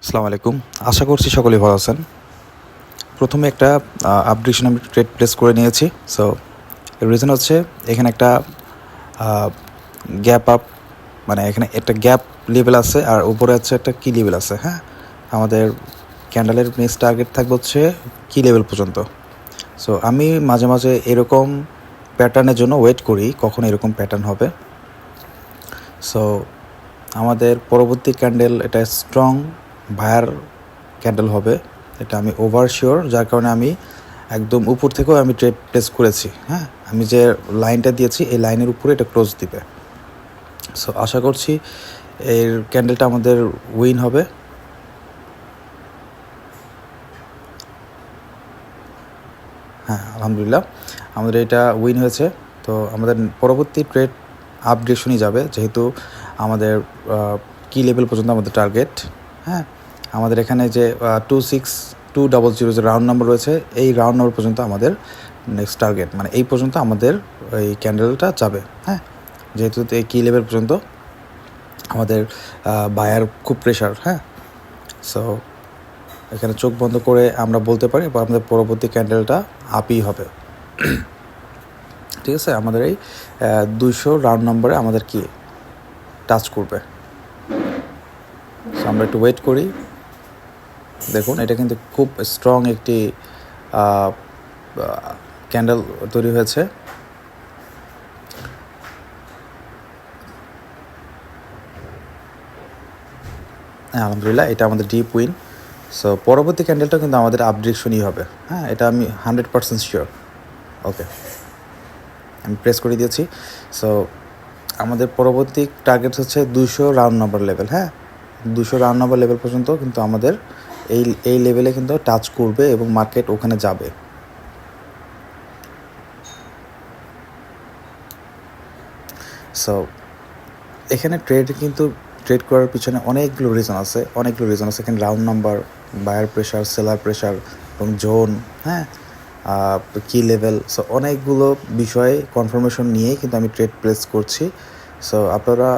আসসালামু আলাইকুম। আশা করছি সকলেই ভালো আছেন। প্রথমে একটা আপডেশন আমি ট্রেড প্লেস করে নিয়েছি। সো এর রিজন হচ্ছে এখানে একটা গ্যাপ আপ, মানে এখানে একটা গ্যাপ লেভেল আছে আর উপরে হচ্ছে একটা কি লেভেল আছে। হ্যাঁ, আমাদের ক্যান্ডেলের নেক্সট টার্গেট থাকবে হচ্ছে কি লেভেল পর্যন্ত। সো আমি মাঝে মাঝে এরকম প্যাটার্নের জন্য ওয়েট করি কখন এরকম প্যাটার্ন হবে। সো আমাদের পরবর্তী ক্যান্ডেল এটা স্ট্রং বায়ার ক্যান্ডেল হবে, এটা আমি ওভার শিওর, যার কারণে আমি একদম উপর থেকেও আমি ট্রেড প্লেস করেছি। হ্যাঁ, আমি যে লাইনটা দিয়েছি এই লাইনের উপরে এটা ক্লোজ দিবে। সো আশা করছি এর ক্যান্ডেলটা আমাদের উইন হবে। হ্যাঁ, আলহামদুলিল্লাহ আমাদের এটা উইন হয়েছে। তো আমাদের পরবর্তী ট্রেড আপডেশনই যাবে, যেহেতু আমাদের কি লেভেল পর্যন্ত আমাদের টার্গেট। হ্যাঁ, আমাদের এখানে যে 26200 যে রাউন্ড নাম্বার রয়েছে, এই রাউন্ড নাম্বার পর্যন্ত আমাদের নেক্সট টার্গেট, মানে এই পর্যন্ত আমাদের এই ক্যান্ডেলটা যাবে। হ্যাঁ, যেহেতু এই কি লেভেল পর্যন্ত আমাদের বায়ার খুব প্রেশার। হ্যাঁ, সো এখানে চোখ বন্ধ করে আমরা বলতে পারি বা আমাদের পরবর্তী ক্যান্ডেলটা আপই হবে। ঠিক আছে, আমাদের এই 200 রাউন্ড নম্বরে আমাদের কি টাচ করবে। সো আমরা একটু ওয়েট করি। দেখুন এটা কিন্তু খুব স্ট্রং একটি ক্যান্ডেল তৈরি হয়েছে। হ্যাঁ, আলহামদুলিল্লাহ এটা আমাদের ডিপ উইন। সো পরবর্তী ক্যান্ডেলটা কিন্তু আমাদের আপডেশনই হবে। হ্যাঁ, এটা আমি 100% শিওর। ওকে, আমি প্রেস করে দিয়েছি। সো আমাদের পরবর্তী টার্গেট হচ্ছে 200 রাউন্ড নাম্বার লেভেল। হ্যাঁ, 200 রাউন্ড নাম্বার লেভেল পর্যন্ত কিন্তু আমাদের এই লেভেলে কিন্তু টাচ করবে এবং মার্কেট ওখানে যাবে। সো এখানে ট্রেড করার পিছনে অনেকগুলো রিজন আছে। এখানে round number, buyer pressure, seller pressure এবং জোন। হ্যাঁ, কি লেভেল, সো অনেকগুলো বিষয়ে কনফার্মেশন নিয়েই কিন্তু আমি ট্রেড প্লেস করছি। সো আপনারা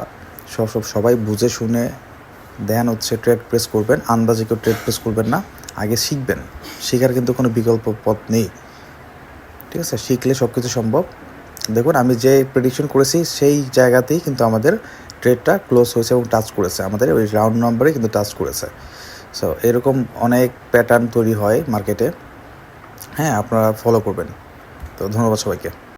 সবাই বুঝে শুনে দেন হচ্ছে ট্রেড প্লেস করবেন। আন্দাজে কেউ ট্রেড প্লেস করবেন না, আগে শিখবেন। শেখার কিন্তু কোনো বিকল্প পথ নেই। ঠিক আছে, শিখলে সব কিছু সম্ভব। দেখুন আমি যে প্রেডিকশন করেছি সেই জায়গাতেই কিন্তু আমাদের ট্রেডটা ক্লোজ হয়েছে এবং টাচ করেছে, আমাদের ওই রাউন্ড নম্বরে কিন্তু টাচ করেছে। সো এরকম অনেক প্যাটার্ন তৈরি হয় মার্কেটে। হ্যাঁ, আপনারা ফলো করবেন। তো ধন্যবাদ সবাইকে।